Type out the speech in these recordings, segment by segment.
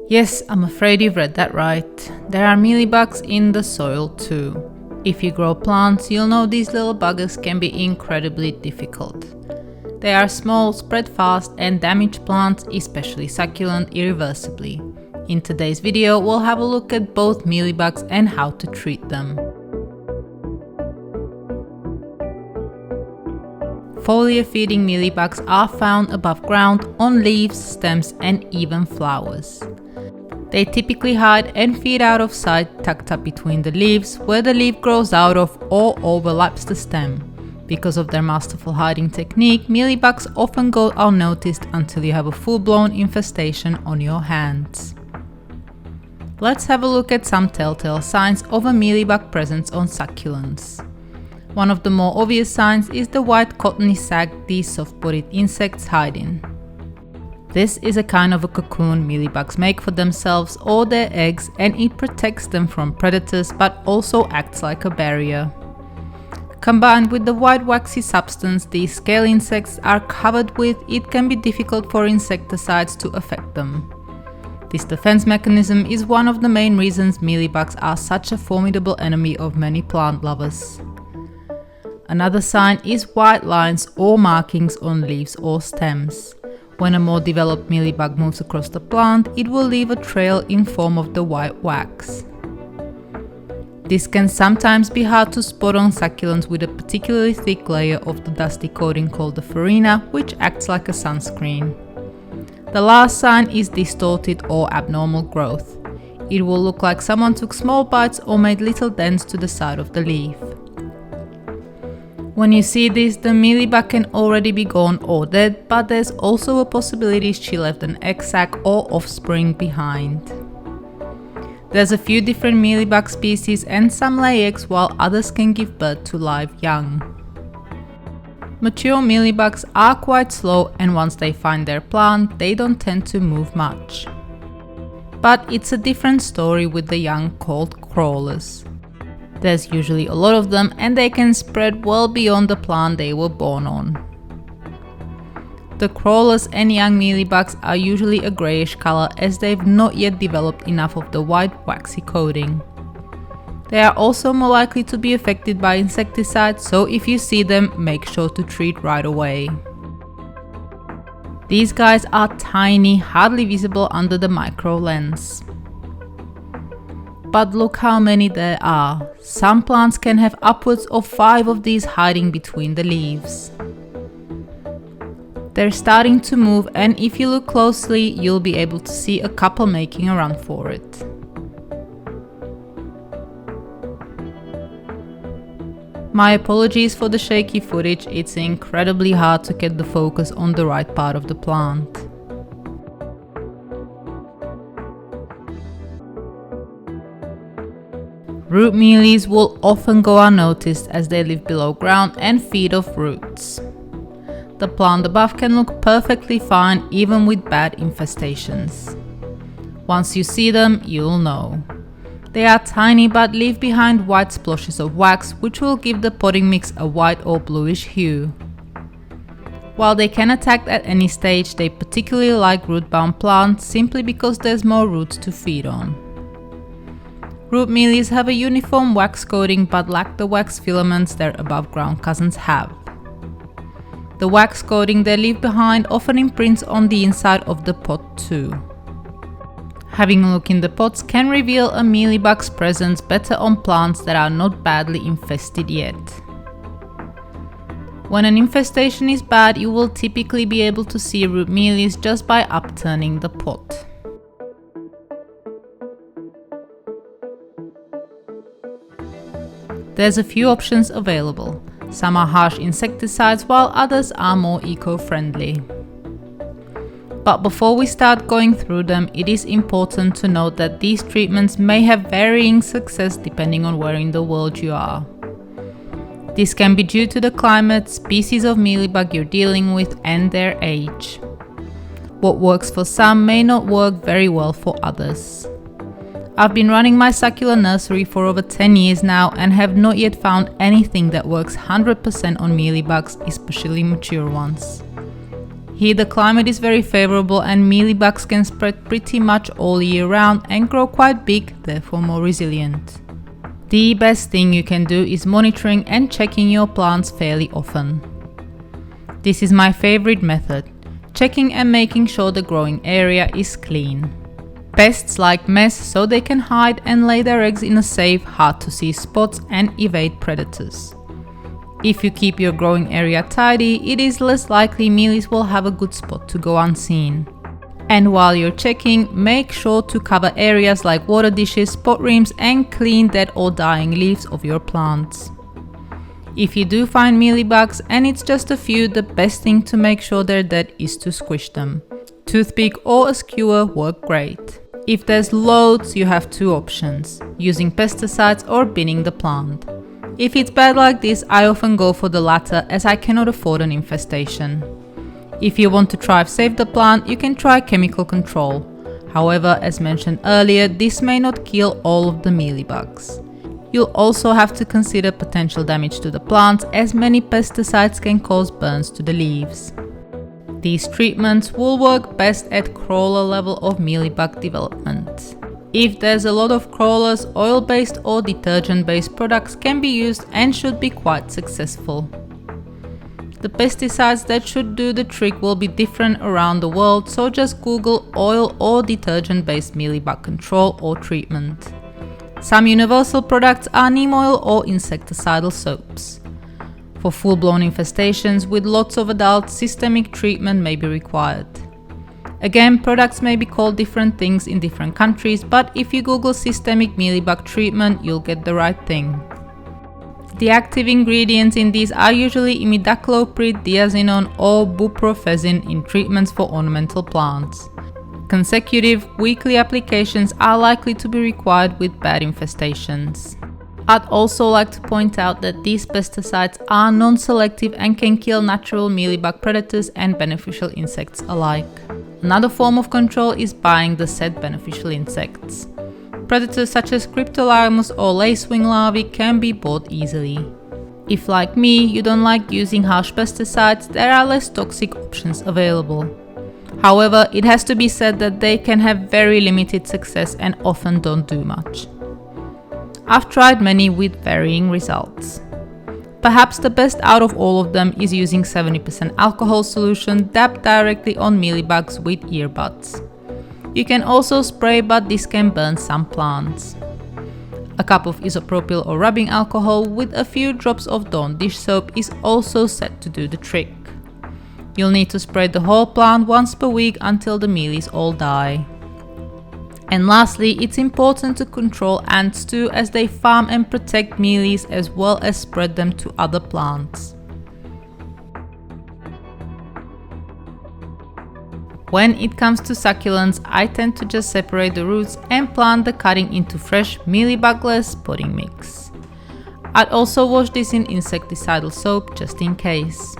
Yes, I'm afraid you've read that right. There are mealybugs in the soil too. If you grow plants, you'll know these little buggers can be incredibly difficult. They are small, spread fast, and damage plants, especially succulent, irreversibly. In today's video, we'll have a look at both mealybugs and how to treat them. Foliar-feeding mealybugs are found above ground, on leaves, stems, and even flowers. They typically hide and feed out of sight, tucked up between the leaves, where the leaf grows out of or overlaps the stem. Because of their masterful hiding technique, mealybugs often go unnoticed until you have a full-blown infestation on your hands. Let's have a look at some telltale signs of a mealybug presence on succulents. One of the more obvious signs is the white cottony sac these soft-bodied insects hide in. This is a kind of a cocoon mealybugs make for themselves or their eggs, and it protects them from predators but also acts like a barrier. Combined with the white waxy substance these scale insects are covered with, it can be difficult for insecticides to affect them. This defense mechanism is one of the main reasons mealybugs are such a formidable enemy of many plant lovers. Another sign is white lines or markings on leaves or stems. When a more developed mealybug moves across the plant, it will leave a trail in form of the white wax. This can sometimes be hard to spot on succulents with a particularly thick layer of the dusty coating called the farina, which acts like a sunscreen. The last sign is distorted or abnormal growth. It will look like someone took small bites or made little dents to the side of the leaf. When you see this, the mealybug can already be gone or dead, but there's also a possibility she left an egg sac or offspring behind. There's a few different mealybug species and some lay eggs while others can give birth to live young. Mature mealybugs are quite slow, and once they find their plant, they don't tend to move much. But it's a different story with the young called crawlers. There's usually a lot of them, and they can spread well beyond the plant they were born on. The crawlers and young mealybugs are usually a greyish colour, as they've not yet developed enough of the white waxy coating. They are also more likely to be affected by insecticides, so if you see them, make sure to treat right away. These guys are tiny, hardly visible under the micro lens. But look how many there are. Some plants can have upwards of 5 of these hiding between the leaves. They're starting to move, and if you look closely, you'll be able to see a couple making a run for it. My apologies for the shaky footage, it's incredibly hard to get the focus on the right part of the plant. Root mealies will often go unnoticed as they live below ground and feed off roots. The plant above can look perfectly fine even with bad infestations. Once you see them, you'll know. They are tiny but leave behind white splotches of wax, which will give the potting mix a white or bluish hue. While they can attack at any stage, they particularly like root-bound plants simply because there's more roots to feed on. Root mealies have a uniform wax coating but lack the wax filaments their above-ground cousins have. The wax coating they leave behind often imprints on the inside of the pot too. Having a look in the pots can reveal a mealybug's presence better on plants that are not badly infested yet. When an infestation is bad, you will typically be able to see root mealies just by upturning the pot. There's a few options available. Some are harsh insecticides while others are more eco-friendly. But before we start going through them, it is important to note that these treatments may have varying success depending on where in the world you are. This can be due to the climate, species of mealybug you're dealing with, and their age. What works for some may not work very well for others. I've been running my succulent nursery for over 10 years now and have not yet found anything that works 100% on mealybugs, especially mature ones. Here the climate is very favorable and mealybugs can spread pretty much all year round and grow quite big, therefore more resilient. The best thing you can do is monitoring and checking your plants fairly often. This is my favorite method, checking and making sure the growing area is clean. Pests like mess so they can hide and lay their eggs in a safe, hard to see spots and evade predators. If you keep your growing area tidy, it is less likely mealies will have a good spot to go unseen. And while you're checking, make sure to cover areas like water dishes, pot rims and clean dead or dying leaves of your plants. If you do find mealybugs and it's just a few, the best thing to make sure they're dead is to squish them. Toothpick or a skewer work great. If there's loads, you have two options, using pesticides or binning the plant. If it's bad like this, I often go for the latter as I cannot afford an infestation. If you want to try to save the plant, you can try chemical control. However, as mentioned earlier, this may not kill all of the mealybugs. You'll also have to consider potential damage to the plants as many pesticides can cause burns to the leaves. These treatments will work best at crawler level of mealybug development. If there's a lot of crawlers, oil-based or detergent-based products can be used and should be quite successful. The pesticides that should do the trick will be different around the world, so just Google oil or detergent-based mealybug control or treatment. Some universal products are neem oil or insecticidal soaps. For full-blown infestations with lots of adults, systemic treatment may be required. Again, products may be called different things in different countries, but if you Google systemic mealybug treatment, you'll get the right thing. The active ingredients in these are usually imidacloprid, diazinon or buprofezin in treatments for ornamental plants. Consecutive weekly applications are likely to be required with bad infestations. I'd also like to point out that these pesticides are non-selective and can kill natural mealybug predators and beneficial insects alike. Another form of control is buying the said beneficial insects. Predators such as Cryptolaemus or lacewing larvae can be bought easily. If, like me, you don't like using harsh pesticides, there are less toxic options available. However, it has to be said that they can have very limited success and often don't do much. I've tried many with varying results. Perhaps the best out of all of them is using 70% alcohol solution dabbed directly on mealybugs with earbuds. You can also spray, but this can burn some plants. A cup of isopropyl or rubbing alcohol with a few drops of Dawn dish soap is also said to do the trick. You'll need to spray the whole plant once per week until the mealies all die. And lastly, it's important to control ants too, as they farm and protect mealies as well as spread them to other plants. When it comes to succulents, I tend to just separate the roots and plant the cutting into fresh mealybugless potting mix. I'd also wash this in insecticidal soap just in case.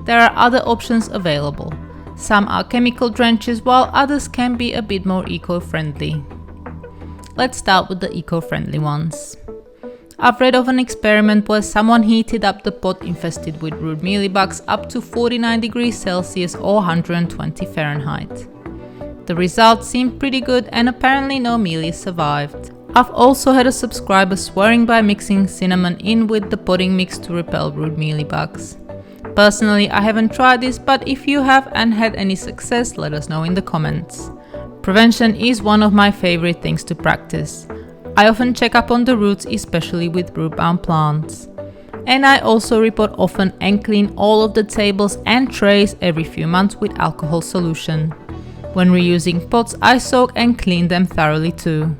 There are other options available. Some are chemical drenches while others can be a bit more eco-friendly. Let's start with the eco-friendly ones. I've read of an experiment where someone heated up the pot infested with brood mealybugs up to 49 degrees Celsius or 120 Fahrenheit. The results seemed pretty good and apparently no mealies survived. I've also had a subscriber swearing by mixing cinnamon in with the potting mix to repel brood mealybugs. Personally, I haven't tried this, but if you have and had any success, let us know in the comments. Prevention is one of my favorite things to practice. I often check up on the roots, especially with root-bound plants. And I also repot often and clean all of the tables and trays every few months with alcohol solution. When reusing pots, I soak and clean them thoroughly too.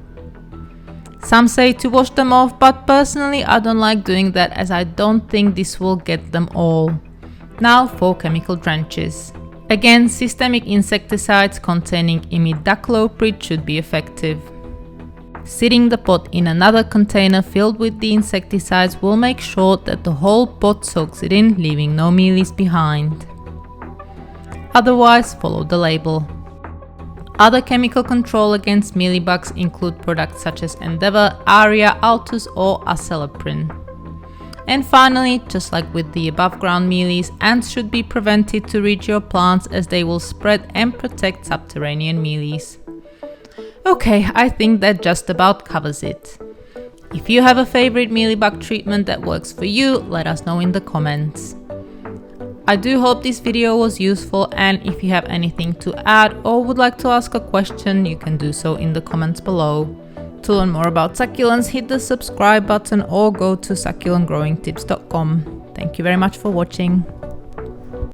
Some say to wash them off, but personally I don't like doing that as I don't think this will get them all. Now for chemical drenches. Again, systemic insecticides containing imidacloprid should be effective. Sitting the pot in another container filled with the insecticides will make sure that the whole pot soaks it in, leaving no mealies behind. Otherwise, follow the label. Other chemical control against mealybugs include products such as Endeavour, Aria, Altus or Acelepryn. And finally, just like with the above ground mealies, ants should be prevented to reach your plants as they will spread and protect subterranean mealies. Okay, I think that just about covers it. If you have a favorite mealybug treatment that works for you, let us know in the comments. I do hope this video was useful, and if you have anything to add or would like to ask a question, you can do so in the comments below. To learn more about succulents, hit the subscribe button or go to succulentgrowingtips.com. Thank you very much for watching.